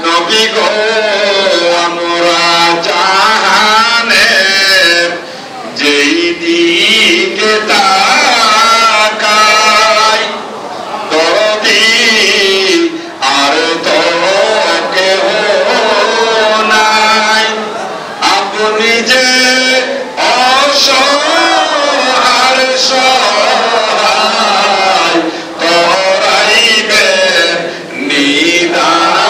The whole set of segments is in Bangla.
নবী গো আমরা জাহানের যেই দিকে তাকাই দরদি আর তো কেহ নাই আপনি যে অসহায় সহায় করাইবেন নিদান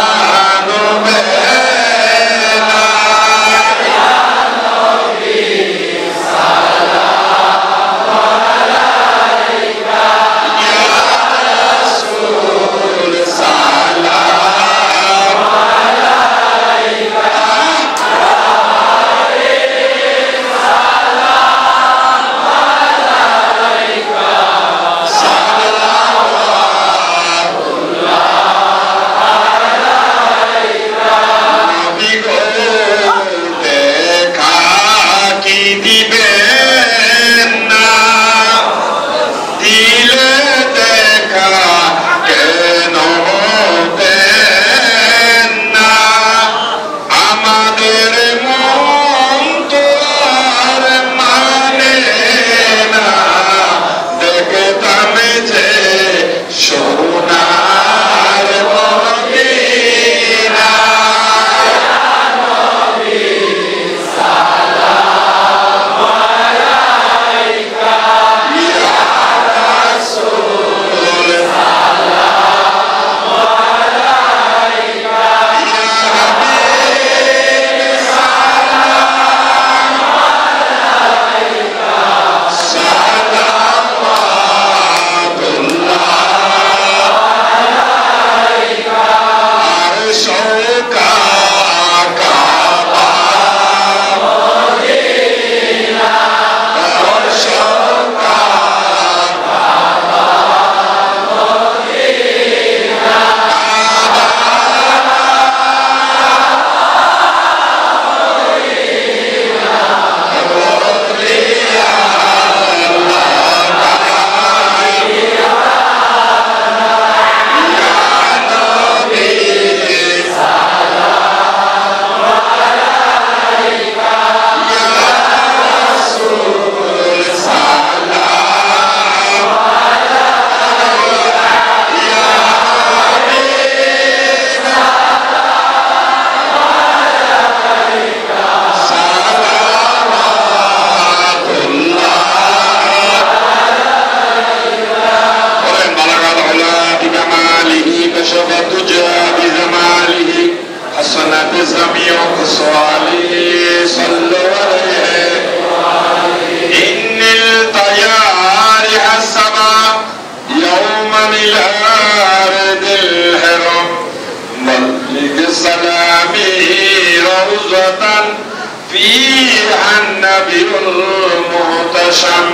فيها النبي المهتشم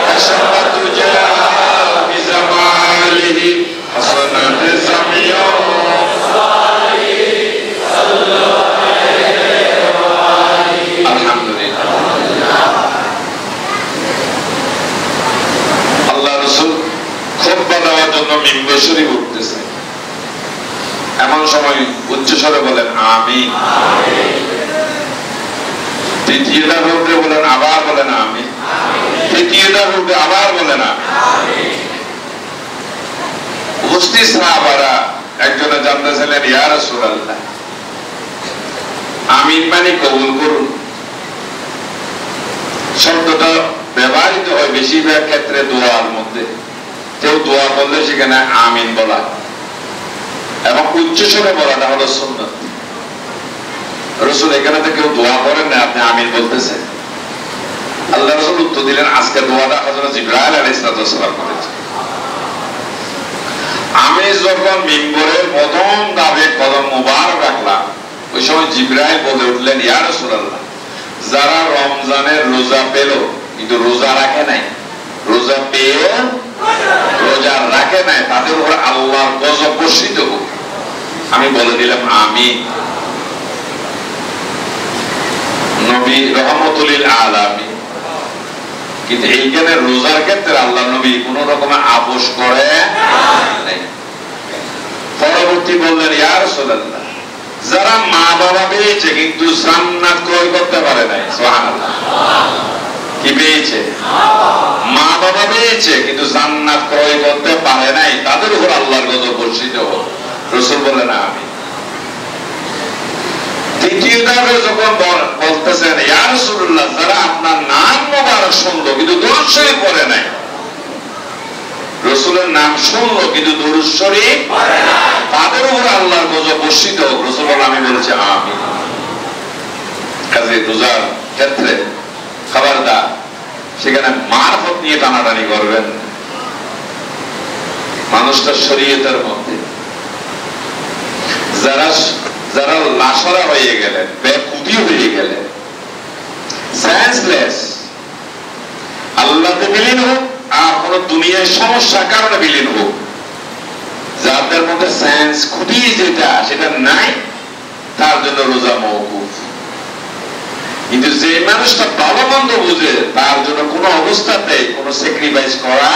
كشفت جاء بزماله حسنت سميع الحمد لله আল্লাহ রাসূল খুতবা দেওয়ার জন্য মিম্বর শরীফ উঠতেছে এমন সময় উচ্চস্বরে বলেন আমিন দ্বিতীয়টা বলতে বলেন আবার বলেন আমিন তৃতীয়টা বলতে আবার বলেন আমিন উপস্থিত সাহাবারা একজনে জানতেছিলেন ইয়া রাসূলুল্লাহ আমিন মানে কবুল করুন শব্দটা ব্যবহৃত হয় বেশিরভাগ ক্ষেত্রে দোয়ার মধ্যে কেউ দোয়া বললে সেখানে আমিন বলা এবং উচ্চস্বরে বলাটা হলো সুন্নাত রাসূল এখানে তো কেউ দোয়া করেন না আপনি আমিন বলতেছেন আল্লাহ রাসূল উত্তর দিলেন আজকে দোয়াটা হযরত জিবরাইল আলাইহিস সালাম করেছেন আমি যখন মিম্বরের প্রথম ধাপে কদম মুবারক রাখলাম ওই সময় জিবরাইল বলে উঠলেন ইয়া রাসূলুল্লাহ যারা রমজানের রোজা পেল কিন্তু রোজা রাখে নাই রোজা পেয়েও রোজা রাখে নাই তাদের উপর আল্লাহর গজব বর্ষিত হোক আমি বলে দিলাম আমিন নবী রহমতুল লিল আলামিন কিন্তু এইখানে রোজার ক্ষেত্রে আল্লাহ নবী কোন রকমের আপোষ করে নাই। পরবর্তী বললেন, ইয়া রাসূলুল্লাহ, যারা মা বাবা পেয়েছে কিন্তু জান্নাত ক্রয় করতে পারে নাই, সুবহানাল্লাহ, কি পেয়েছে? মা বাবা পেয়েছে কিন্তু জান্নাত ক্রয় করতে পারে নাই, তাদের উপর আল্লাহর গজব বর্ষিত হোক। রাসূল বললেন, আমিন। দ্বিতীয় ধাপে যখন বলতেছেন, ইয়া রাসূলুল্লাহ, যারা আপনার নাম মোবারক শুনলো কিন্তু দরুদ শরীফ পড়ে নাই, রাসূলের নাম শুনলো কিন্তু দরুদ শরীফ পড়ে নাই, তাদের উপর আল্লাহর গজব বর্ষিত হোক। রাসূল বললেন, আমি বলছি আমিন। কাজে রোজার ক্ষেত্রে খবরদার সেখানে মারফত নিয়ে টানাটানি করবেন। মানুষটা শরীয়তের মধ্যে যারা লাশরা হয়ে গেলেন, বেকুদি হয়ে গেলেন, সেন্সলেস, আল্লাহতে বিলীন হোক আর কোন দুনিয়ার সমস্যার কারণে বিলীন হোক, যাদের মধ্যে সেন্স খুঁটি সেটা নাই, তার জন্য রোজা মওকুফ। কিন্তু যে মানুষটা ভালো মন্দ বুঝে, তার জন্য কোন অবস্থাতে কোন স্যাক্রিফাইস করা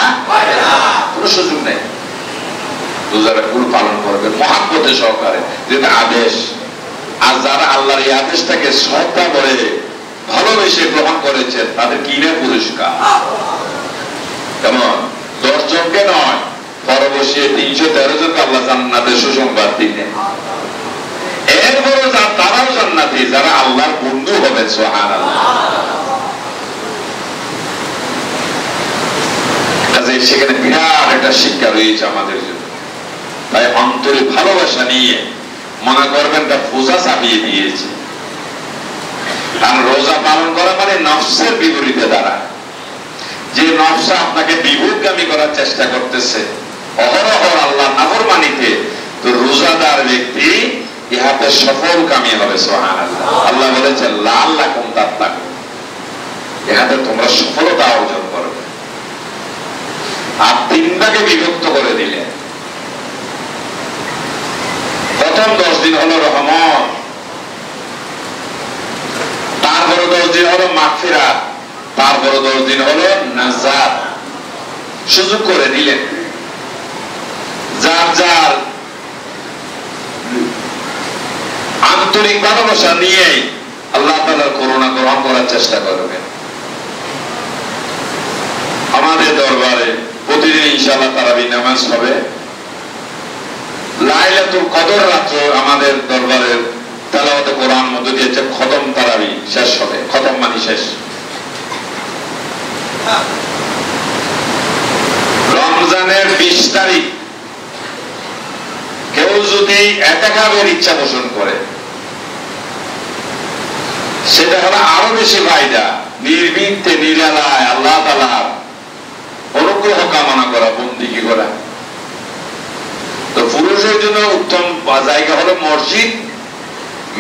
কোন সুযোগ নেই। রোজাটা পুরো পালন করবে মহাব্বতে সহকারে, যেটা আদেশ। আর যারা আল্লাহর এই আদেশটাকে শ্রদ্ধা করে ভালোবেসে গ্রহণ করেছেন, তাদের কি না পুরস্কার। কেমন? 10 জনকে নয়, পরবর্তী 313 জনকে আল্লাহ জান্নাতের সুসংবাদ দিলেন। এরপরে তারাও জান্নাতি যারা আল্লাহর বন্ধু হবে, সুবহানাল্লাহ। কাজে সেখানে বিরাট একটা শিক্ষা রয়েছে আমাদের জন্য। তাই অন্তরে ভালোবাসা নিয়ে মনে করবেন তা পূজা চাপিয়ে দিয়েছে। কারণ রোজা পালন করা মানে নফসের বিপরীতে দ্বারা, যে নফস আপনাকে বিভূতগামী করার চেষ্টা করতেছে অহরহ আল্লাহ নাফরমানিতে, তো রোজাদার ব্যক্তি ইহাতে সফলকামী হবে, সুবহানাল্লাহ। আল্লাহ বলেছেন, লাআল্লাকুম তাত্তাকুন, ইহাতে তোমরা সফলতা অর্জন করবে। আর 3 ভাগে বিভক্ত করে দিলেন। প্রথম 10 দিন হলো রহমত, তারপরে 10 দিন হলো মাগফিরাত, তারপরে 10 দিন হলো নাজাত। সুযোগ করে দিলেন যার যার আন্তরিক ভালোবাসা নিয়ে আল্লাহ তাআলার করুণা গ্রহণ করার চেষ্টা করবেন। আমাদের দরবারে প্রতিদিন ইনশাআল্লাহ তারাবি নামাজ হবে। লাইলাতুল কদর রাত্রে আমাদের দরবারের তেলাওয়াতে কোরআন মধ্য দিয়ে খতম তারাবি শেষ হবে। খতম মানে শেষ। রমজানের 20 তারিখ কেউ যদি ইতিকাফের ইচ্ছা পোষণ করে, সেটা হলো আরো বেশি ফায়দা। নির্বিঘ্নে নিরালায় আল্লাহ তাআলার অনুগ্রহ কামনা করা, বন্দেগী করা। তো পুরুষের জন্য উত্তম জায়গা হলো মসজিদ,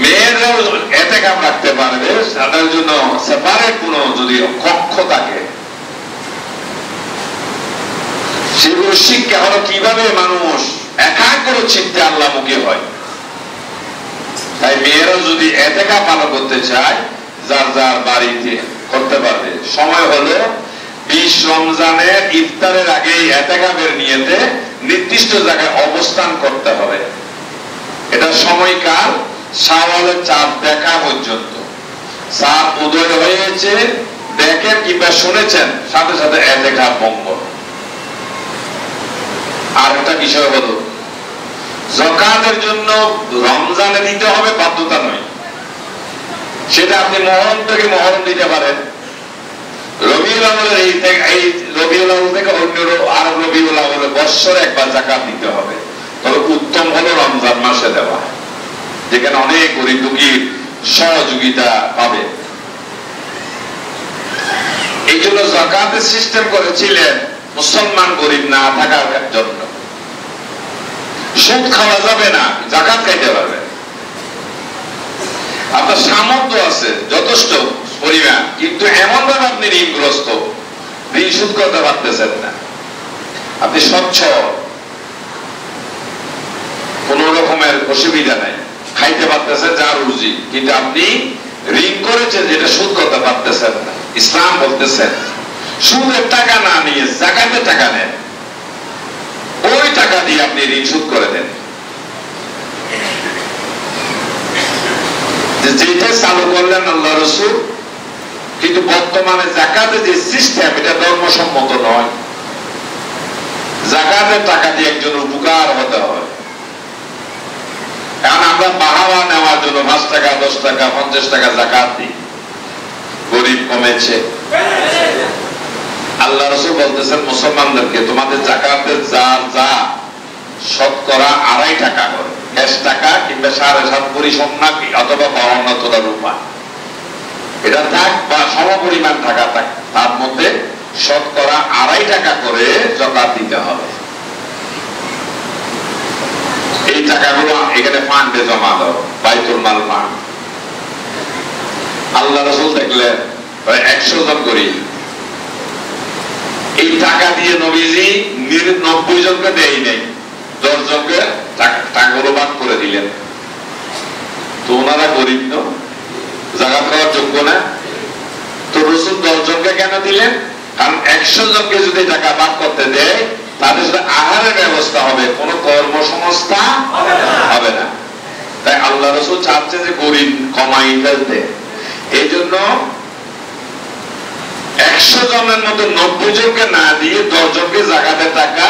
মেয়েরাও ইতিকাফ রাখতে পারবে। তাদের জন্য সেপারেট কোনো যদি কক্ষ থাকে, সেগুলো শিক্ষা হলো কিভাবে মানুষ একাগ্র চিত্তে আল্লাহমুখী হয়। তাই মেয়েরা যদি ইতিকাফ পালন করতে চায়, যার যার বাড়িতে করতে পারবে। সময় হলো 20 রমজানের ইফতারের আগে ইতিকাফের নিয়তে নির্দিষ্ট জায়গায় অবস্থান করতে হবে। এটা সময়কাল শাওয়ালের চাঁদ দেখা পর্যন্ত। চাঁদ উদয় হয়েছে দেখেন কিংবা শুনেছেন, সাথে সাথে ইতিকাফ ভঙ্গ। আর একটা বিষয় হলো, যাকাতের জন্য রমজানে দিতে হবে বাধ্যতা নয়। সেটা আপনি মুহররম থেকে মুহররম দিতে পারেন। রবিউল আউয়ালের এই রবিউল আউয়াল থেকে অন্য আর রবিউল আউয়ালে বছরে একবার যাকাত দিতে হবে। তবে উত্তম হলো রমজান মাসে দেওয়া, যেখানে অনেক গরিব দুঃখীর সহযোগিতা পাবে। এই জন্য যাকাতের সিস্টেম করেছিলেন মুসলমান গরিব না থাকার জন্য। সুদ খাওয়া যাবে না, যাকাত খাইতে পারবে। আপনার সামর্থ্য আছে যথেষ্ট পরিমাণ, কিন্তু এমন ভাবে আপনি ঋণগ্রস্ত, ঋণ শোধ করতে পারতেছেন না। আপনি স্বচ্ছ, কোন রকমের অসুবিধা নাই, খাইতে পারতেছেন যার রুজি, কিন্তু আপনি ঋণ করেছেন যেটা শোধ করতে পারতেছেন না। ইসলাম বলতেছেন সুদের টাকা না নিয়ে যাকাতের টাকা নেন, ওই টাকা দিয়ে আপনি ঋণ শোধ করে দেন। যেটা চালু করলেন আল্লাহ রাসূল, কিন্তু বর্তমানে যাকাতের যে সিস্টেম এটা ধর্মসম্মত নয়। যাকাতের টাকা দিয়ে একজন উপকার হতে হয়, কারণ আমরা বাহাবা নেওয়ার জন্য 5 টাকা 10 টাকা 50 টাকা যাকাত দিই, গরিব কমেছে। আল্লাহ রাসূল বলতেছেন মুসলমানদেরকে তোমাদের যাকাতের যা শতকরা 2.5 টাকা করে, 1 টাকা কিংবা 7.5 ভরি সোনা অথবা 52 তোলা রূপা, এটা থাক বা সমপরিমাণ টাকা থাক, তার মধ্যে শতকরা 2.5 টাকা করে যাকাত দিতে হবে। এই টাকাগুলো এখানে ফান্ডে জমা দাও, বাইতুল মাল ফান্ড। আল্লাহ রাসূল দেখলেন 100 জন গরিব, এই টাকা দিয়ে নবীজি 90 জনকে দেয় নাই, 10 জনকে টাকাগুলো ভাগ করে দিলেন। তো ওনারা গরিব তো যাকাত খাওয়ার যোগ্য না, তো রাসূল 10 জনকে কেন দিলেন? কারণ 100 জনকে যদি টাকা ভাগ করতে দেয় তাদের সাথে আহারের ব্যবস্থা হবে, কোন কর্মসংস্থা হবে না। তাই আল্লাহ রাসূল চাচ্ছে যে গরিব কমাই ফেলতে। এই জন্য 100 জনের মধ্যে 90 জনকে না দিয়ে 10 জনকে যাকাতের টাকা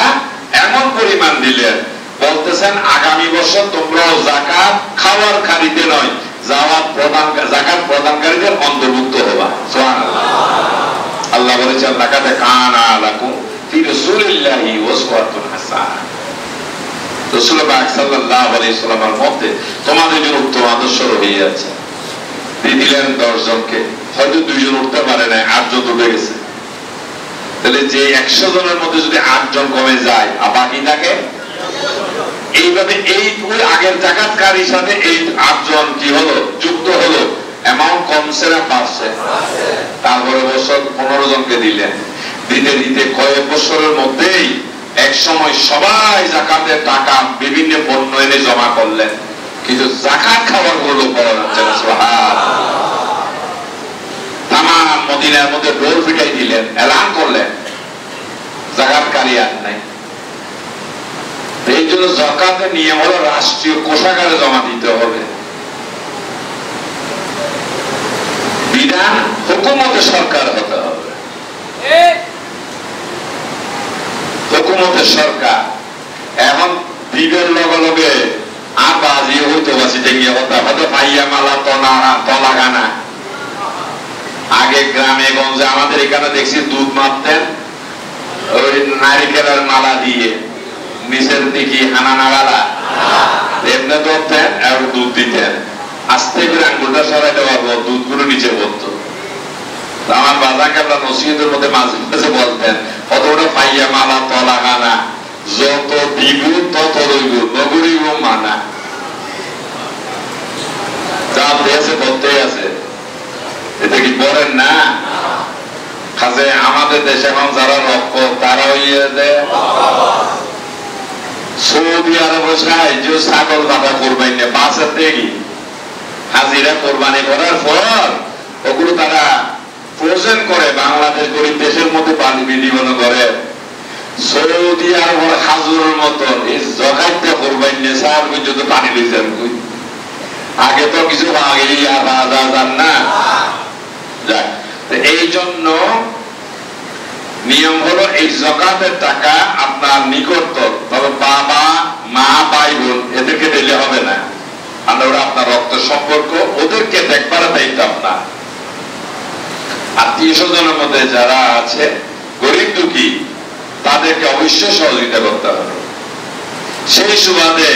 এমন পরিমাণ দিলেন, বলতেছেন আগামী বছর তোমরাও যাকাত খাওয়ার খারিতে নয়, যাকাত প্রদানকারীদের অন্তর্ভুক্ত হবা। সুবহানাল্লাহ। আল্লাহ বলেছেন লাকাদ কানা লাকুম ফি রাসূলিল্লাহি উসওয়াতুন হাসানাহ। রাসূল পাক সাল্লাল্লাহু আলাইহি ওয়াসাল্লামের মধ্যে তোমাদের জন্য উত্তম আদর্শ রয়েছে। দিলেন 10 জনকে, হয়তো 2 জন উঠতে পারে না, 8 জন উঠে গেছে। তাহলে যে 100 জনের মধ্যে যদি 8 জন কমে যায় আর বাকি থাকে, এইভাবে এই আগের যাকাতকারীর সাথে এই 8 জন কি হলো যুক্ত হলো, অ্যামাউন্ট কমছে না বাড়ছে? তারপরে বছর 15 জনকে দিলেন, দিতে দিতে কয়েক বছরের মধ্যেই এক সময় সবাই যাকাতের টাকা বিভিন্ন পণ্য এনে জমা করলেন, কিন্তু যাকাত খাওয়ার কোনো লোক পাওয়া যাচ্ছে না। সুবহানাল্লাহ। তামাম মদিনার মধ্যে ডোর পিটাই দিলেন, এলান করলেন যাকাতকারী আর নাই। এই জন্য যাকাতের নিয়ম হলো রাষ্ট্রীয় কোষাগারে জমা দিতে হবে। বিধান হুকুমতের সরকার হতে হবে, হুকুমতের সরকার। এখন দিবের লগে লগে আর বাজি হইতো বাসিতে গিয়ে হতে হয়তো পাইয়া মালা তলা গানা। আগে গ্রামে গঞ্জে আমাদের এখানে দেখছি দুধ মাপতেন ওই নারিকেলের মালা দিয়ে, নিচের দিকে হানা নাগালা এমনি ধরতেন আর দুধ দিতেন, আস্তে করে আঙ্গুলটা সরাইতে পারবো, দুধগুলো নিচে পড়তো। আমার বাজাকে আমরা নসিহতের মধ্যে মাঝে মাঝে বলতেন কতটা পাইয়া মালা তলা গানা, যত দিব তত রইব, নগরীব মানা। যা দিয়েছে বলতেই আছে, এটা কি বলেন না? কাজে আমাদের দেশে এখন যারা রক্ষ তারা হইয়ে দেয় সৌদি আরব সাহায্য ছাগল বাধা কোরবানি নিয়ে বাসের দেখি হাজিরা কোরবানি করার পর ওগুলো তারা ফ্রোজেন করে বাংলাদেশ গরিব দেশের মধ্যে পানি বিনিময় করে। সৌদি আরবের খাজুরের মতন এই জগাইতে কোরবানি নিয়ে সার পর্যন্ত পানি দিয়েছেন। আগে তো কিছু আগেই আর না। এই জন্য নিয়ম হলো এই যাকাতের টাকা আপনার নিকট, তবে বাবা মা ভাই বোন এদেরকে দিলে হবে না, ওরা আপনার রক্ত সম্পর্ক, ওদেরকে দেখবার দায়িত্ব আপনার। আত্মীয় স্বজনের মধ্যে যারা আছে গরিব দুঃখী তাদেরকে অবশ্যই সহযোগিতা করতে হবে। সেই সুবাদে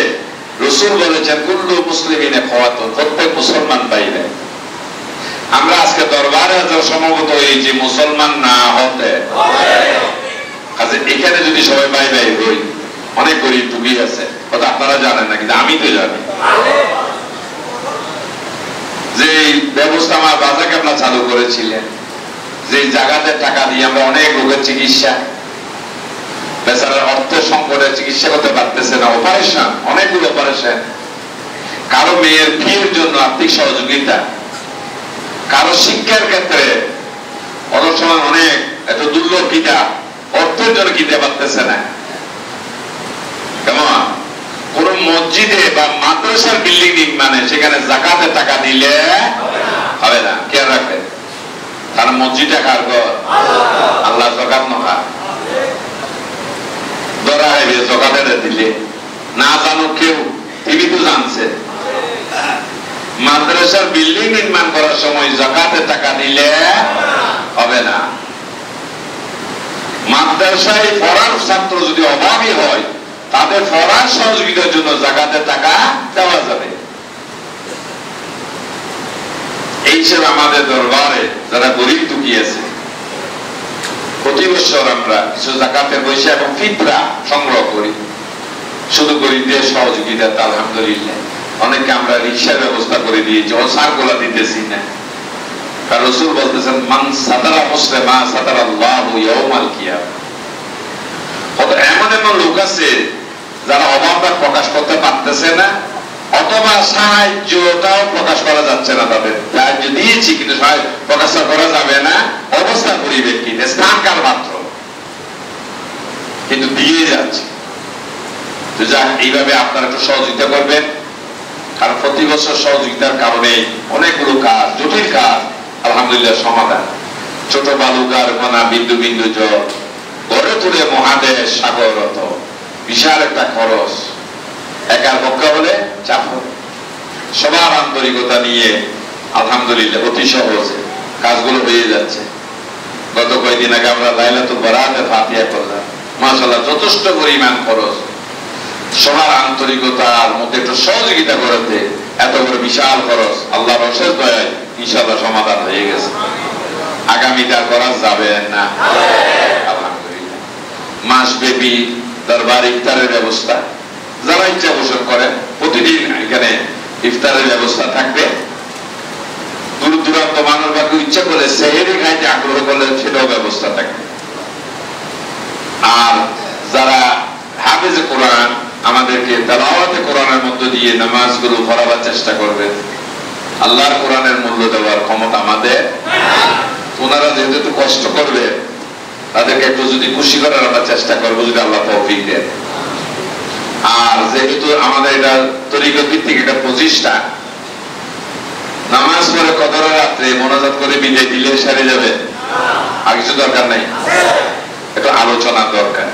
রাসূল বলেছেন কুল্লু মুসলিমিনে খাওয়াতুন, প্রত্যেক মুসলমান বাইরে। আমরা আজকে দরবারে সমবেত এই যে মুসলমান না হতে এখানে যদি সবাই ভাই ভাই হই, অনেক গরিব দুঃখী আছে, কথা আপনারা জানেন না, কিন্তু আমি তো জানি। যে ব্যবস্থা আমার বাজাকে আপনারা চালু করেছিলেন, যে জায়গাতে টাকা দিয়ে আমরা অনেক রোগের চিকিৎসা, বেচারার অর্থ সংকটে চিকিৎসা করতে পারতেছে না, অপারেশন, অনেকগুলো অপারেশন, কারো মেয়ের বিয়ের জন্য আর্থিক সহযোগিতা, কারো শিক্ষার ক্ষেত্রে অনেক সময় অনেক এত দুর্লভ কিতাব অর্থের জন্য কিনতে পারতেছে না। কেমন কোন মসজিদে বা মাদ্রাসার বিল্ডিং নির্মাণে সেখানে যাকাতের টাকা দিলে হবে না। কে রাখবে? তার মসজিদে কার ঘর? আল্লাহ যাকাত নখা ধরা হবে যাকাতের দিলে না জানো কেউ, তিনি তো জানছে। মাদ্রাসার বিল্ডিং নির্মাণ করার সময় যাকাতের টাকা দিলে হবে না। মাদ্রাসায় পড়ার ছাত্র যদি অভাবী হয় তাদের পড়ার সহযোগিতার জন্য যাকাতের টাকা দেওয়া যাবে। এই হিসেবে আমাদের দরবারে যারা গরিব দুঃখী আছে প্রতি বছর আমরা কিছু যাকাতের পয়সা এবং ফিতরা সংগ্রহ করি শুধু গরিবদের সহযোগিতা। আলহামদুলিল্লাহ অনেকে আমরা রিকশার ব্যবস্থা করে দিয়েছি, সার গোলা দিতেছি না। কারণ রাসূল বলতেছেন মান সাতারা মুসলিমা সাতারাল্লাহু ইয়াউমাল কিয়ামা। কত এমন এমন লোক আছে যারা অভাবটা প্রকাশ করতে পারতেছে না অথবা সাহায্যটাও প্রকাশ করা যাচ্ছে না। তাদের সাহায্য দিয়েছি কিন্তু প্রকাশ করা যাবে না, অবস্থা পরিপ্রেক্ষিতে স্থানকাল মাত্র, কিন্তু দিয়ে যাচ্ছে। তো যাক, এইভাবে আপনারা একটু সহযোগিতা করবেন। কারণ প্রতি বছর সহযোগিতার কারণে অনেকগুলো কাজ, জটিল কাজ আলহামদুলিল্লাহ সমাধান। ছোট বালুকার কণা বিন্দু বিন্দু জল গড়ে তুলে মহাদেশ সাগরত, বিশাল একটা খরচ। একার পক্ষে হলে চাপ হবে। সবার আন্তরিকতা নিয়ে আলহামদুলিল্লাহ অতি সহজে কাজগুলো হয়ে যাচ্ছে। গত কয়েকদিন আগে আমরা লাইলাতুল বারাতে ফাতিহা করলাম, মাশাআল্লাহ যথেষ্ট পরিমাণ খরচ। সবার আন্তরিকতার মধ্যে একটু সহযোগিতা করতে এত বড় বিশাল খরচ আল্লাহর অশেষ দয়ায় ইনশাআল্লাহ সমাধান হয়ে গেছে। আগামীটা করা যাবে না। আলহামদুলিল্লাহ মাসব্যাপী দরবার ইফতারের ব্যবস্থা, যারা ইচ্ছা পোষণ করেন প্রতিদিন এখানে ইফতারের ব্যবস্থা থাকবে। দূর দূরান্ত মানুষ বা ইচ্ছা করলে সেহরি খাইতে আগ্রহ করলে সেটাও ব্যবস্থা থাকবে। আর যারা হাফেজে কোরআন আমাদেরকে তেলাওয়াতে কোরআনের মধ্য দিয়ে নামাজগুলো পড়াবার চেষ্টা করবেন। আল্লাহর কোরআনের মূল্য দেওয়ার ক্ষমতা আমাদের। ওনারা যেহেতু একটু কষ্ট করবে তাদেরকে একটু যদি খুশি করার আমরা চেষ্টা করবো যদি আল্লাহ তৌফিক দেন। আর যেহেতু আমাদের এটা তরিকত ভিত্তিক একটা প্রচেষ্টা, নামাজ পড়ে কদরের রাত্রে মোনাজাত করে বিদায় দিলে সেরে যাবে, আর কিছু দরকার নাই। একটু আলোচনা দরকার,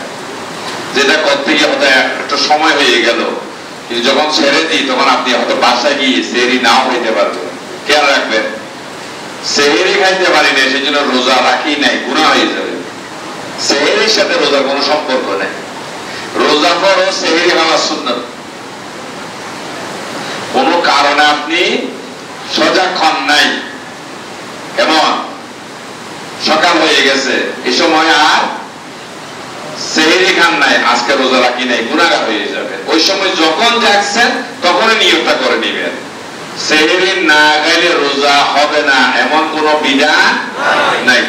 যেটা করতে গিয়ে হয়তো একটু সময় হয়ে গেল, কিন্তু যখন ছেড়ে দিই তখন আপনি হয়তো বাসায় গিয়ে সেহরি নাও খাইতে পারবেন। খেয়াল রাখবেন, সেহরি খাইতে পারি না সেই জন্য রোজা রাখি নাই, গুনাহ হয়ে যাবে। সেহরির সাথে রোজার কোনো সম্পর্ক নেই। রোজা পড়ো, সেহরি খাওয়া সুন্নাত। কোন কারণে আপনি সজাগ হন নাই, কেমন সকাল হয়ে গেছে এই সময় আর সেহরি খান নাই, আজকে রোজা রাখি নাই, গুনাহগার হয়ে যাবে। ওই সময় যখন জাগছেন তখনই নিয়তটা করে নেবেন। সেহরি না খাইলে রোজা হবে না এমন কোন বিধান নাই।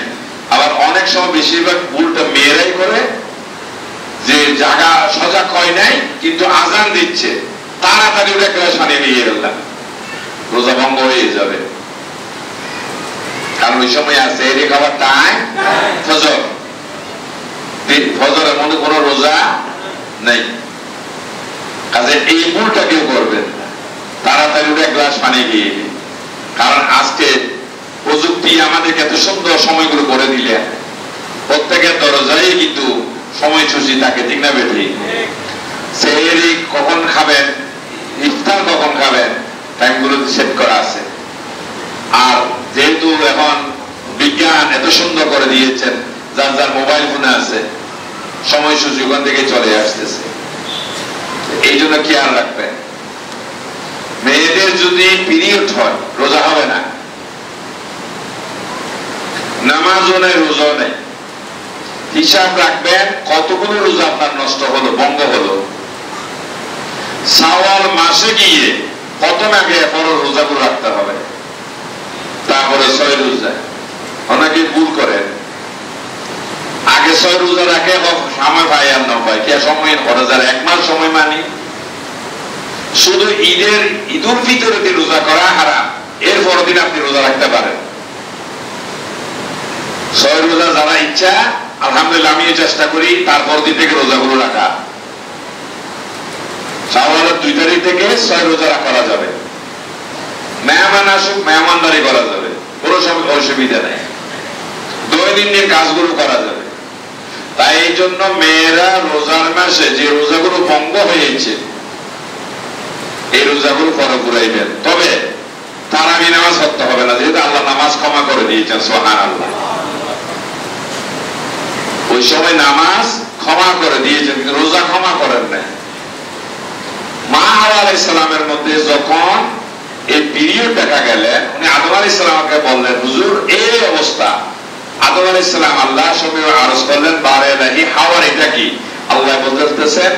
আবার অনেক সময় বেশিরভাগ ভুলটা মেয়েরাই করে, যে জাগা সজাগ হয় নাই কিন্তু আজান দিচ্ছে, তাড়াতাড়ি উঠে ক্লাস পানি নিয়ে গেলাম, রোজা ভঙ্গ হয়ে যাবে। কারণ ওই সময় আছে সেহরি খাবার টাইম ফজর, ফজরের মধ্যে কোনো রোজা নেই। কাজে এই ভুলটা কেউ করবেন, তাড়াতাড়ি উঠে গ্লাস পানি খেয়ে। কারণ আজকে প্রযুক্তি আমাদেরকে এত সুন্দর সময়গুলো করে দিলে প্রত্যেকের দরজায় কিন্তু সময়সূচি থাকে, ঠিক না বেঠি? সেহরি কখন খাবেন, ইফতার কখন খাবেন, টাইমগুলো সেট করা আছে। আর যেহেতু এখন বিজ্ঞান এত সুন্দর করে দিয়েছেন, যার যার মোবাইল ফোনে আছে, সময়সূচি ওখান থেকে চলে আসতেছে। এই জন্য খেয়াল রাখবেন, মেয়েদের যদি পিরিয়ড হয় রোজা হবে না, নামাজও নেই, রোজাও নেই। হিসাব রাখবেন কতগুলো রোজা আপনার নষ্ট হলো, ভঙ্গ হলো। শাওয়াল মাসে গিয়ে প্রথম আগে ফরজ রোজাগুলো রাখতে হবে, তারপরে 6 রোজা। অনেকে ভুল করেন, আগে 6 রোজা রাখে, সময় পাই আর না পাই, কে সময় রোজার 1 মাস সময় মানি। শুধু ঈদুল ফিতরে রোজা করা হারাম, এর পরের দিন আপনি রোজা রাখতে পারেন। 6 রোজা যারা ইচ্ছা, আলহামদুলিল্লাহ আমিও চেষ্টা করি তারপর দিন থেকে রোজাগুলো রাখা। শাওয়ালের 2 তারিখ থেকে 6 রোজা করা যাবে। মেহমান আসুক, মেহমানদারি করা যাবে, কোনো অসুবিধা নেই। দৈনন্দিন কাজগুলো করা যাবে। তাই এই জন্য মেয়েরা রোজার মাসে যে রোজাগুলো ভঙ্গ হয়েছে এই রোজাগুলো পরে পুরাইবেন। তবে তারাবি নামাজ পড়তে হবে না, যেহেতু আল্লাহ নামাজ ক্ষমা করে দিয়েছেন, সুবহানাল্লাহ। ওই সময় নামাজ ক্ষমা করে দিয়েছেন, কিন্তু রোজা ক্ষমা করেন নাই। মা হাওয়া আলাইহিস সালামের মধ্যে যখন এই পিরিয়ড দেখা গেলেন, উনি আদম আলাইহিস সালামকে বললেন, হুজুর এই অবস্থা। আদম আলাইহিস সালাম আল্লাহ সঙ্গে আরজ করলেন, বারে লাহি হাওয়ার এটা কি? আল্লাহ বলতেছেন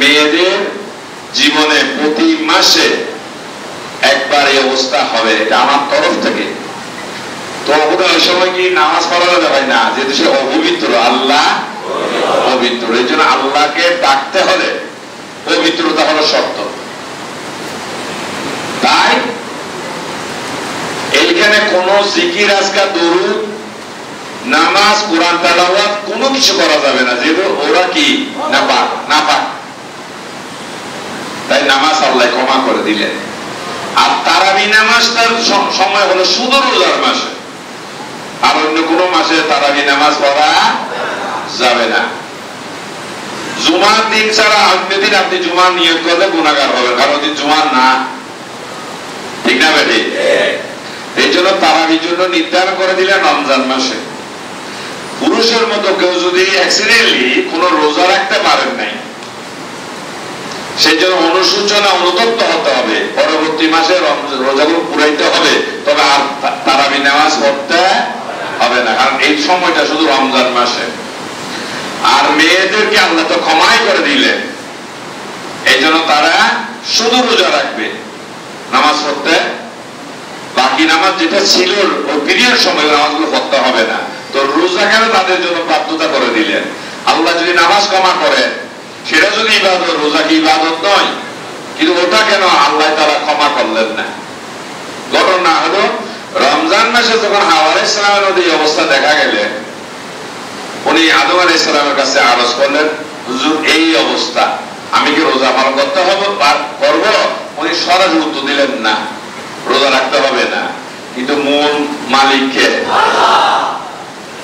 মেয়েদের জীবনে প্রতি মাসে একবার এই অবস্থা হবে, এটা আমার তরফ থেকে। তো ওই সময় কি নামাজ পড়া যাবে না, যেহেতু সে অপবিত্র, আল্লাহ পবিত্র। এই জন্য আল্লাহকে ডাকতে হলে পবিত্রতা হলো শর্ত। তাই এইখানে কোন জিকির, আজকার, দরুদ, নামাজ, কোরআন তেলাওয়াত কোনো কিছু করা যাবে না, যেহেতু ওরা কি নাপাক। তাই নামাজ আল্লাহ ক্ষমা করে দিলেন। আর তারাবি নামাজটার সময় হলো শুধু রোজার মাসে, আর অন্য কোনো মাসে তারাবি নামাজ পড়া যাবে না। জুমার দিন ছাড়া অন্য দিন আপনি জুমার নিয়ত করলে গুনাহগার হবেন, কারণ দিন জুমার না, ঠিক না বেটি? এই জন্য তারাবির জন্য নির্ধারণ করে দিলেন রমজান মাসে। পুরুষের মতো কেউ যদি অ্যাক্সিডেন্টলি কোন রোজা রাখতে পারেন নাই, সেই জন্য অনুশোচনা অনুতপ্ত হতে হবে, পরবর্তী মাসে রোজাগুলো পুরাইতে হবে। তবে আর তারাবি নামাজ পড়তে হবে না, কারণ এই সময়টা শুধু রমজান মাসে। আর মেয়েদেরকে আল্লাহ তো ক্ষমাই করে দিলেন, এই জন্য তারা শুধু রোজা রাখবে, নামাজ পড়তে, বাকি নামাজ যেটা ছিল ওই পিরিয়ড সময় নামাজগুলো পড়তে হবে না। তো রোজা কেন তাদের জন্য বাধ্যতা করে দিলেন? আল্লাহ যদি নামাজ ক্ষমা করে, সেটা যদি ইবাদত, রোজা কি ইবাদত নয়? কিন্তু ওটা কেন আল্লাহ তাআলা ক্ষমা করলেন না? ঘটনা হলো রমজান মাসে যখন হাওয়া আলাইহিস সালামের মধ্যে এই অবস্থা দেখা গেলে, উনি আদম আলাইহিস সালামের কাছে আরজ করলেন, হুজুর এই অবস্থা, আমি কি রোজা পালন করতে হবে করব? উনি সরাসরি উত্তর দিলেন না, রোজা রাখতে হবে না। কিন্তু মূল মালিককে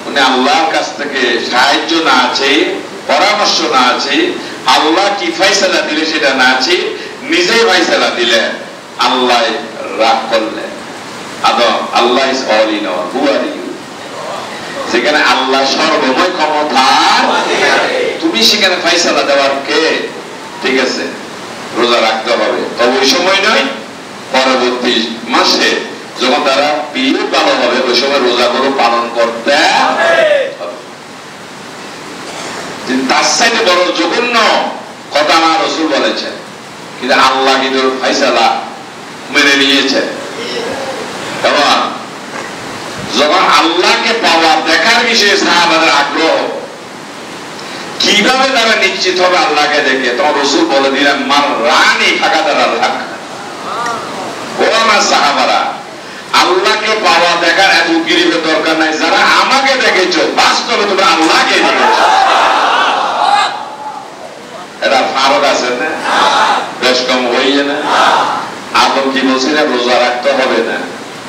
উনি আল্লাহর কাছ থেকে সাহায্য না আছে, পরামর্শ না আছে, আল্লাহ কি ফয়সালা দিলে সেটা না আছে, নিজেই ফয়সালা দিলেন। আল্লাহ রাগ করলেন, Adam Allah is all in all, who are you? সেখানে আল্লাহ সর্বময় ক্ষমতার, তুমি সেখানে ফয়সালা দেওয়ার কে? ঠিক আছে, রোজা রাখতে হবে। তবে ওই সময় নয়, পরবর্তী মাসে যখন তারা পিরিয়ড ভালো হবে, ওই সময় রোজাগুলো পালন করতে হবে। তার সাথে বড় জঘন্য কথা আমার রাসূল বলেছেন, কিন্তু আল্লাহ কিন্তু ফয়সালা মেনে নিয়েছেন। এবং যখন আল্লাহকে পাওয়া দেখার বিষয়ে সাহাবাদের আগ্রহ, কিভাবে তারা নিশ্চিত হবে আল্লাহকে দেখে, তখন রাসূল বলে দিলেন, মার রানী ফাকাদার আল্লাহ। ও আমার সাহাবারা, আল্লাহকে পাওয়া দেখার এত গিরিবের দরকার নাই, যারা আমাকে দেখেছো বাস্তবে তোমরা আল্লাহকে দেখেছো। এটা ফারক আছে না? বেশ কম হইয়ে না? আদম কি বলছিলেন? রোজা রাখতে হবে না।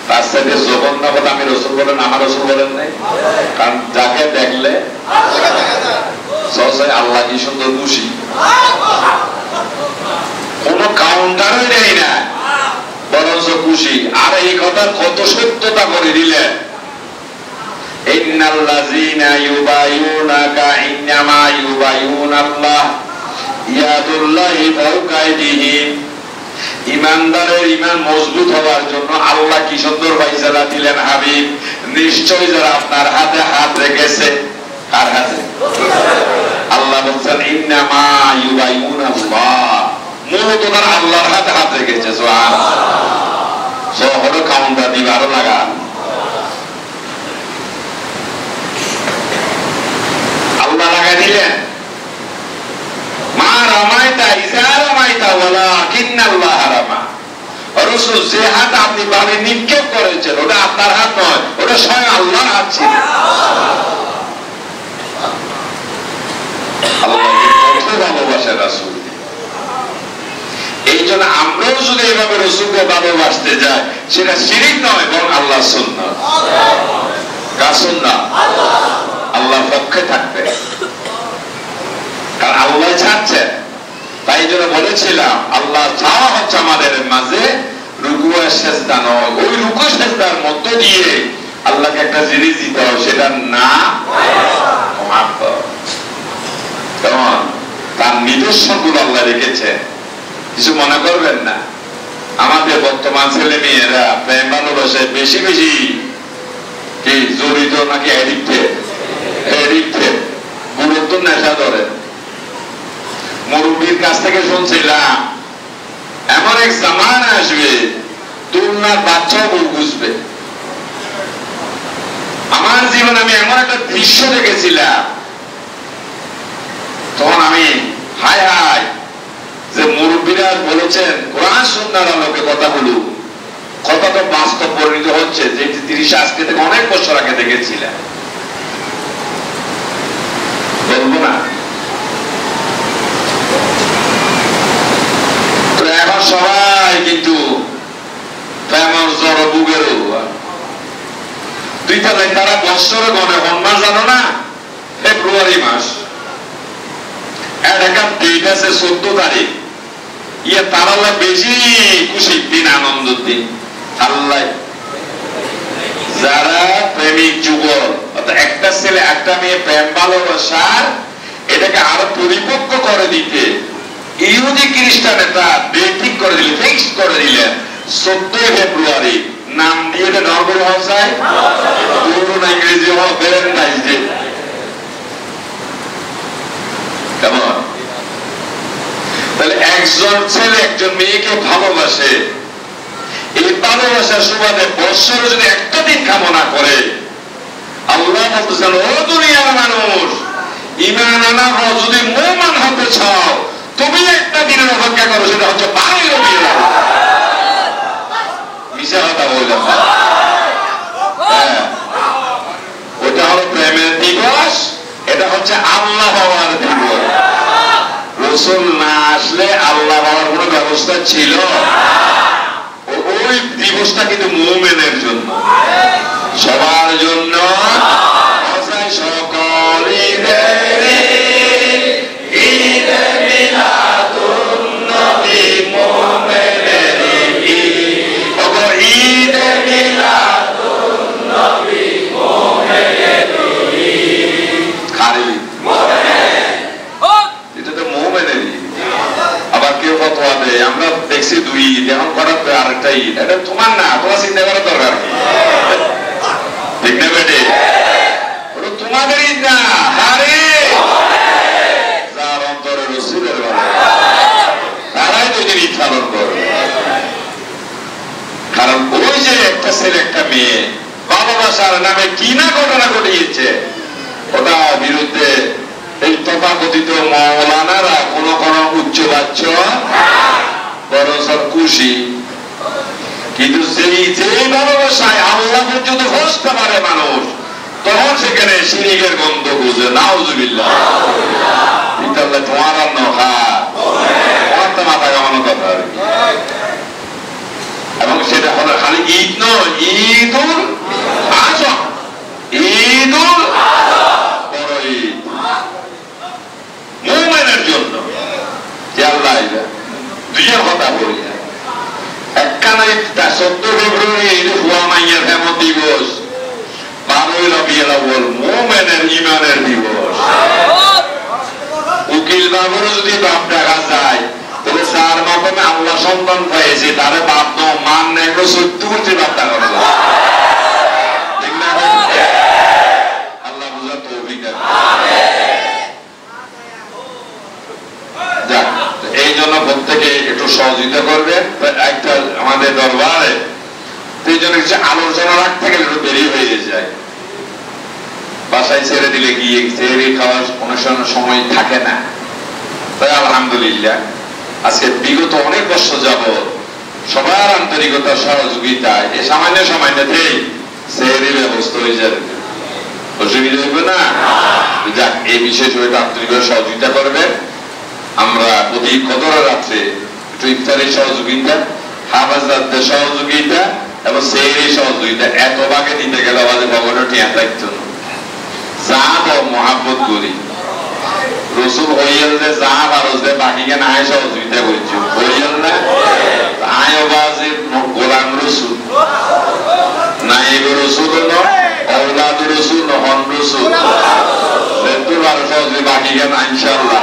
তার সাথে জঘন্য কথা আমি রাসূল বলেন, আমার রাসূল বলেন নাই। কারণ যাকে দেখলে সহজে আল্লাহ কি সুন্দর খুশি, কোন কাউন্টারই নেই না, বরঞ্চ খুশি। আর এই কথা কত সত্যতা করে দিলেন, ইন্নাল্লাযীনা ইউবাইয়ুনাকা ইন্নামা ইউবাইয়ুনাল্লাহ ইয়াদুল্লাহি ফাওকা আইদিহিম। ইমানদারের ইমান মজবুত হওয়ার জন্য আল্লাহ কি সুন্দর ফয়সালা দিলেন, হাবিব, নিশ্চয়ই যারা আপনার হাতে হাত রেখেছে। কার হাতে? আল্লাহ বলছেন ইন্নামা ইউবাইয়ুনাল্লাহ, মূলত তারা আল্লাহর হাতে হাত রেখেছে। সুবহানাল্লাহ। শহরে কাউন্টার দিবে আরো লাগা, আল্লাহ লাগাই দিলেন। মা রামাইতা ইযা রামাইতা ওয়ালাকিন্নাল্লাহ রামা। রাসূল যে হাত আপনি বাড়ি নিক্ষেপ করেছেন ওটা আপনার হাত নয়, ওটা স্বয়ং আল্লাহর হাত ছিল। আল্লাহকে কত ভালোবাসে রাসূল। এই জন্য আমরাও যদি এইভাবে রাসূলকে ভালোবাসতে যাই সেটা শিরক নয়, বরং আল্লাহর সুন্নাত। কার সুন্নাত? আল্লাহর পক্ষে থাকবে, কারণ আল্লাহ চাচ্ছেন। তাই জন্য বলেছিলাম আল্লাহ চাওয়া হচ্ছে আমাদের মাঝে রুকু আর সিজদা নয়, ওই রুকু সিজদার মধ্য দিয়ে আল্লাহকে একটা জিনিস দিতে হয়, সেটার নাম মুহাব্বত। কেমন তার নিদর্শনগুলো আল্লাহ রেখেছে, কিছু মনে করবেন না। আমাদের বর্তমান ছেলে মেয়েরা প্রেম ভালোবাসায় বেশি বেশি কি জড়িত নাকি অ্যাডিক্টেড, গুরুত্ব নেশা ধরে। মুরব্বীর কাছ থেকে শুনছিলাম এমন এক জামানা আসবে তুলনার বাচ্চাও বুঝবে। আমার জীবনে আমি এমন একটা দৃশ্য দেখেছিলাম, তখন আমি হায় হায় যে মুরব্বীরা বলেছেন কোরআন সুন্নাহর আলোকে কথা বলুন, কথা তো বাস্তব পরিণত হচ্ছে। যে 30 আজকে থেকে অনেক বছর আগে দেখেছিলাম, বলবো না। তো এখন সবাই কিন্তু ফেমাস জ্বর বুকেরও তারা বৎসরে গণে কোন মাস জানো না? ফেব্রুয়ারি মাস। একটা ডেট আছে 14 তারিখ। তারা বেশি খুশির দিন, আনন্দের দিন। আল্লাহ যারা প্রেমিক যুগল, একটা ছেলে একটা মেয়ে প্রেম ভালোবাসার এটাকে আরো পরিপক্ক করে দিতে ইহুদি খ্রিস্টান এটা ডেট ঠিক করে দিলেন, ফিক্স করে দিলেন 14 ফেব্রুয়ারি। নাম দিয়ে এটা নরমাল হওয়া যায়, পুরো ইংরেজি হওয়া ভ্যালেন্টাইন্স ডে। কেমন? তাহলে একজন ছেলে একজন মেয়েকে ভালোবাসে, এই ভালোবাসার সুবাদে বৎসরে যদি একটা দিন কামনা করে, আল্লাহ বলতেছেন ও দুনিয়ার মানুষ, ঈমান আনা হও, যদি মুমিন হতে চাও তুমি একটা দিনের অপেক্ষা করো, সেটা হচ্ছে 12 রবিউল আউয়াল। মিশা কথা বললাম না, ওটা হলো প্রেমের দিবস, এটা হচ্ছে আল্লাহ হওয়ার দিবস। রাসূল না আসলে আল্লাহ হওয়ার কোন ব্যবস্থা ছিল? ওই দিবসটা কিন্তু মুমিনের জন্য, সবার জন্য। সকল ঈদের ঈদ মিলাদুন নবী মুমিনের ঈদ, ওগো ঈদ মিলাদুন নবী মুমিনের ঈদ। খালি এটা তো মুমিনের ঈদ। আবার কেউ ফতোয়া দেয় আমরা দেখছি 2 ঈদ, এখন করার আরেকটা ঈদ। এটা তোমার না, তোমার চিন্তা করার দরকার কি? ঠিক না বেটে? ওটা তোমাদের ঈদ না। আরে যার অন্তরে রাসূলের ভালোবাসা, তারাই তো ঈদ পালন করবে। কারণ ওই যে একটা ছেলে একটা মেয়ে ভালোবাসার নামে কি না ঘটনা ঘটিয়েছে, ওটা বিরুদ্ধে এই তথাকথিত মাওলানারা কোন কোন উচ্চবাচ্য বরং খুশি। কিন্তু যেই ভালোবাসায় আল্লাহ পর্যন্ত বসতে পারে মানুষ, তখন সেখানে শিরকের গন্ধ বুঝে। নাউযুবিল্লাহ। তাহলে তোমার আর নখা তোমার তো মাথা কামানো কথা। এবং সেটা হলো খালি ঈদ নয়, ঈদুল আযহা, ঈদুল বড় ঈদ মুমিনের জন্য। যে আল্লাহ দুইয়ের কথা বলি, একখানা 14 ফেব্রুয়ারি ঈদ হুয়া মাইয়ার ফেমত দিবস, 12 রবিউল আউয়াল মুমিনের ঈমানের দিবস। উকিল বাবুরও যদি বাপ ডাকা যায়, তাহলে যার মাধ্যমে আল্লাহ সন্তান পেয়েছে তারে বাপ ন মান নেই 14 বাপ ডাকা যায়। ঠিক না? আল্লাহ বুঝার তৌফিক দেন। যাক, এই জন্য প্রত্যেকে একটু সহযোগিতা করবে। একটা আমাদের দরবারে এই জন্য কিছু আলোচনা রাখতে গেলে একটু দেরি হয়ে যায়। বাসায় ছেড়ে দিলে গিয়ে সেহরি খাওয়ার কোনো সময় থাকে না। তাই আলহামদুলিল্লাহ আজকে বিগত অনেক বছর যাবত সবার আন্তরিকতা সহযোগিতা এই সামান্য সামান্যতেই সেহরির ব্যবস্থা হয়ে যাবে, অসুবিধা হবে না। যাক, এই বিশেষ হয়তো আন্তরিক সহযোগিতা করবে। আমরা প্রতি কদর রাত্রে একটু ইফতারের সহযোগিতা, হাফাজদের সহযোগিতা এবং সেহরির সহযোগিতা এত ভাগে দিতে গেলে আমাদের ভগবানের টিয়া থাকতো না। জাহাব ও মহাব্বত করি রসুল হইয়াল যে জাহাব আর বাকিকে না সহযোগিতা করছি হইয়াল না আয় বাজে গোলাম রসুল নাইব রসুল নৌলাদ রসুল নহন রসুল আরো সহযোগী বাকিকে না ইনশাল্লাহ।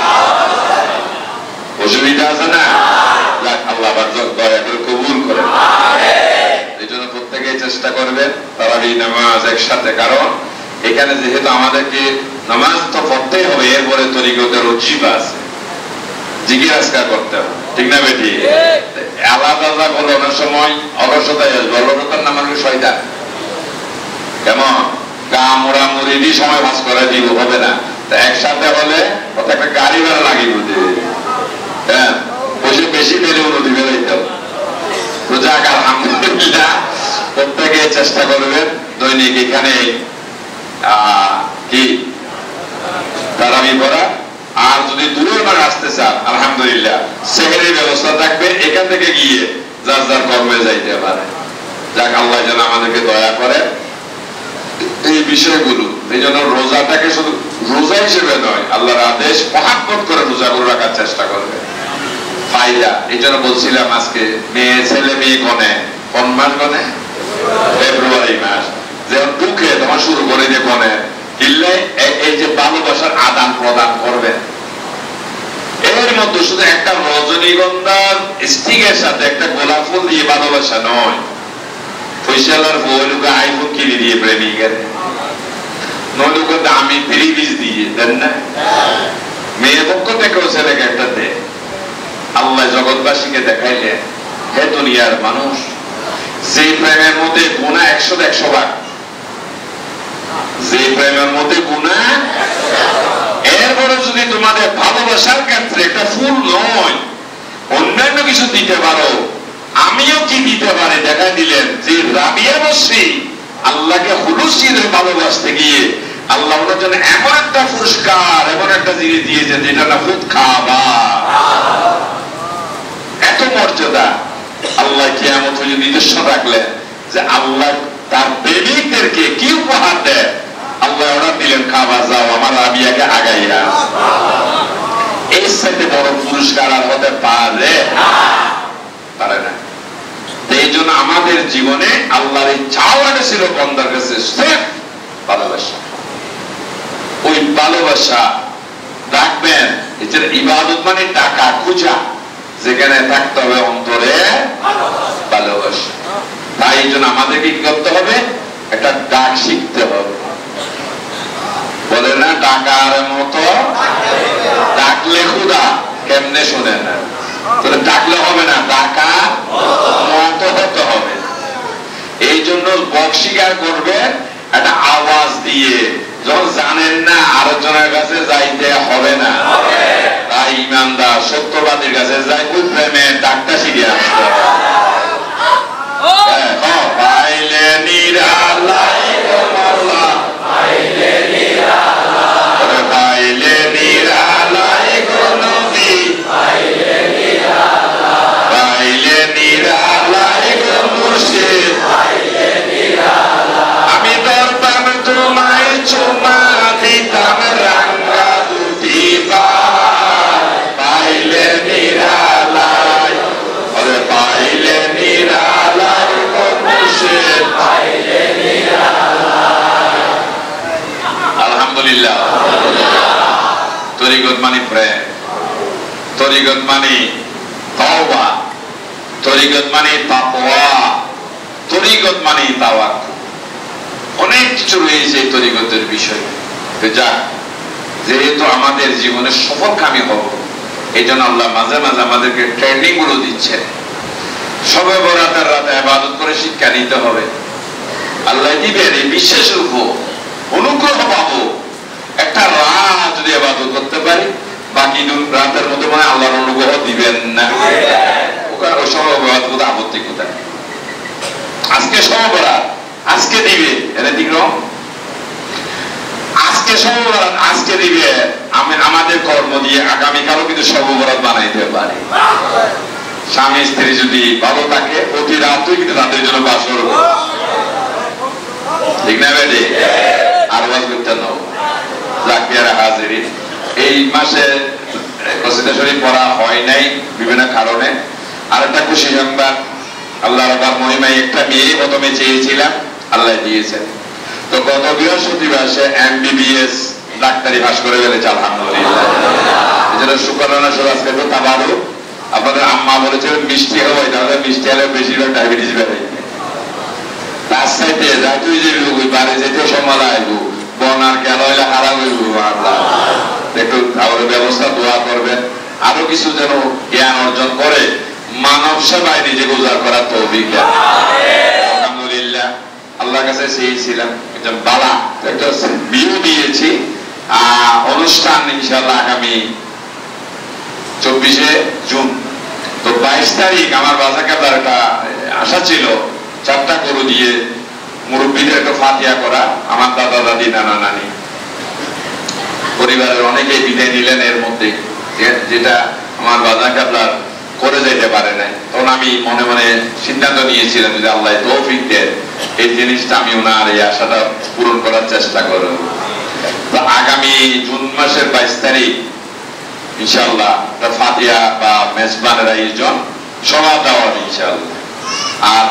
অসুবিধা আছে না? আল্লাহ দয়া করে কবুল করেন। এই জন্য প্রত্যেকে চেষ্টা করবেন তারাবির নামাজ একসাথে, কারণ এখানে যেহেতু আমাদেরকে নামাজ তো পড়তেই হবে, এরপরে তরিকতের ওজিফা আছে, জিকির আজকার করতে হবে, ঠিক না বেটি? আলাদা আলাদা বলে অনেক সময় অলসতায় আসবে, অলসতার নাম হলো শয়তান। কেমন গা মোড়া মুড়ি দিয়ে সময় পাস করে দিব হবে না, তা একসাথে হলে একটা গাড়ি ভাড়া লাগিয়ে দেবে। হ্যাঁ, বসে বেশি পেলে উন্নতি বেরোইতে হবে। তো যাক, আলহামদুলিল্লাহ প্রত্যেকে চেষ্টা করবেন দৈনিক এখানে কি তারাবি পড়া। আর যদি দূরের বাড়ি আসতে চান আলহামদুলিল্লাহ সেখানের ব্যবস্থা থাকবে, এখান থেকে গিয়ে যার যার কর্মে যাইতে পারে। যাক, আল্লাহ যেন আমাদেরকে দয়া করে এই বিষয়গুলো। এই জন্য রোজাটাকে শুধু রোজা হিসেবে নয়, আল্লাহর আদেশ মহাব্বত করে রোজাগুলো রাখার চেষ্টা করবে। ফায়দা এই জন্য বলছিলাম আজকে মেয়ে ছেলে মেয়ে গনে কোন মাস গনে? ফেব্রুয়ারি মাস। যেমন ঢুকে তোমার শুরু করে দিয়ে গনে কিনলে এই যে ভালোবাসার আদান প্রদান করবে, এর মধ্যে শুধু একটা রজনীগন্ধার স্টিকের সাথে একটা গোলাপ ফুল দিয়ে ভালোবাসা নয়। ফৈসালার বউলুকে আইফোন কিনে দিয়ে প্রেমিকের নলুকে দামি 30 দিয়ে দেন না, মেয়ে পক্ষ থেকেও ছেলেকে একটা দেয়। আল্লাহ জগৎবাসীকে দেখাইলেন, হে দুনিয়ার মানুষ, যে প্রেমের মধ্যে গুনাহ 100 ভাগ, যে প্রেমের মধ্যে গুনাহ, এরপরে যদি তোমাদের ভালোবাসার ক্ষেত্রে একটা ফুল নয় অন্যান্য কিছু দিতে পারো, আমিও কি দিতে পারি দেখা দিলেন। যে রাবিয়া বসরি আল্লাহকে হুলুসিরে ভালোবাসতে গিয়ে আল্লাহ ওনার জন্য এমন একটা পুরস্কার, এমন একটা জিনিস দিয়েছে যেটা না খুব খাবার, এত মর্যাদা। আল্লাহ কিয়ামত পর্যন্ত নিজস্ব রাখলেন যে আল্লাহ তার প্রেমিকদেরকে কি উপহার দেয়। আল্লাহ অর্ডার দিলেন, খাবার যাও আমার রাবিয়াকে আগাইয়া। এর সাথে বড় পুরস্কার আর হতে পারে না। এই জন্য আমাদের জীবনে আল্লাহর এই চাওয়াটা ছিল বন্দার কাছে ভালোবাসা। ওই ভালোবাসা রাখবেন। এছাড়া ইবাদত মানে টাকা খুঁজা, যেখানে থাকতে হবে অন্তরে ভালোবাসা। তাই এই জন্য আমাদেরকে কি করতে হবে? একটা ডাক শিখতে হবে। বলে না ডাকার মতো ডাকলে খুদা কেমনে শোনে না, তাহলে ডাকলে হবে না, ডাকা মতো হতে হবে। এই জন্য বক্সিকার করবেন একটা আওয়াজ দিয়ে, যখন জানেন না আরেকজনের কাছে যাইতে হবে না। তাই ইমানদার সত্যবাদীর কাছে যাই, ওই প্রেমে ডাকটা শিখে আসতে পাইলে নিরালাই মাওলা, পাইলে নিরালাই, পাইলে নিরালাই গো নবী, পাইলে নিরালাই, পাইলে নিরালাই গো মুর্শিদ, পাইলে নিরালাই। আমি দরবার তোমায় চুমা দিতাম রাঙ্গা দুটি পায়, পাইলে নিরালাই, আরে পাইলে নিরালাই গো মুর্শিদ, পাইলে নিরালাই। আলহামদুলিল্লাহ। তরিকত মানে প্রেম, তরিকত মানে তওবা, তরিকত মানে তাকওয়া, তরিকত মানে তাওয়াক্কুল। অনেক কিছু রয়েছে এই তরিকতের বিষয়। যা যেহেতু আমাদের জীবনে সফলকামী হব, এই জন্য আল্লাহ মাঝে মাঝে আমাদেরকে ট্রেনিং গুলো দিচ্ছেন। সবে বরাতের রাতে ইবাদত করে শিক্ষা নিতে হবে। আল্লাহ দিবেন এই বিশেষ রূপ অনুগ্রহ পাবো। একটা রাত যদি ইবাদত করতে পারি, বাকি রাতের মধ্যে মানে আল্লাহর অনুগ্রহ দিবেন না। ওই সময় আপত্তি বরাত আজকে দিবে, এটা ঠিক আজকে শবে বরাত আজকে দিবে, আমি আমাদের কর্ম দিয়ে আগামীকালও কিন্তু শবে বরাত বানাইতে পারি। স্বামী স্ত্রী যদি ভালো থাকে প্রতি রাতই কিন্তু তাদের জন্য বাসর, ঠিক না বেডে? আর ওয়াজ করতে নাও জাকিয়ারা হাজিরি। এই মাসে কসিদা শরীফ পড়া হয় নাই বিভিন্ন কারণে। আর একটা খুশি সংবাদ, আল্লাহ রাব্বুল মহিমায় একটা মেয়ে প্রথমে চেয়েছিলাম, আল্লাহ দিয়েছেন। তো গত বৃহস্পতিবার সে MBBS ডাক্তারি পাস করে ফেলেছে, আলহামদুলিল্লাহ। এজন্য শুকরানা শুরু আজকে তো তাবারু। আপনাদের আম্মা বলেছিলেন মিষ্টি হয়, তাহলে মিষ্টি হলে বেশিরভাগ ডায়াবেটিস বেড়ে যায়। তার সাথে তুই যে বাড়ি যেতে সময় লাগবো, বনার কেন হইলে হারাম হইব। আল্লাহ একটু আমাদের ব্যবস্থা দোয়া করবেন, আরো কিছু যেন জ্ঞান অর্জন করে মানব সেবায় নিজে গুজার করার তৌফিক দেন। আলহামদুলিল্লাহ আল্লাহর কাছে চেয়েছিলাম একজন বালা একটা বিয়ে দিয়েছি। অনুষ্ঠান ইনশাআল্লাহ আগামী 24শে জুন। তো 22 তারিখ আমার বাজার কাটার একটা আশা ছিল, 4টা গরু দিয়ে মুরব্বীদের একটা ফাতিহা করা। আমার দাদা দাদি নানা নানি পরিবারের অনেকেই বিদায় নিলেন এর মধ্যে, যেটা আমার বাজার কাটার করে যেতে পারে নাই। তখন আমি মনে মনে সিদ্ধান্ত নিয়েছিলাম যে আল্লাহ তৌফিক দেন এই জিনিসটা আমি ওনার এই আশাটা পূরণ করার চেষ্টা করব। তো আগামী জুন মাসের 22 তারিখ ইনশাআল্লাহ ফাতিহা বা মেজবানের আয়োজন সভা দেওয়া ইনশাআল্লাহ। আর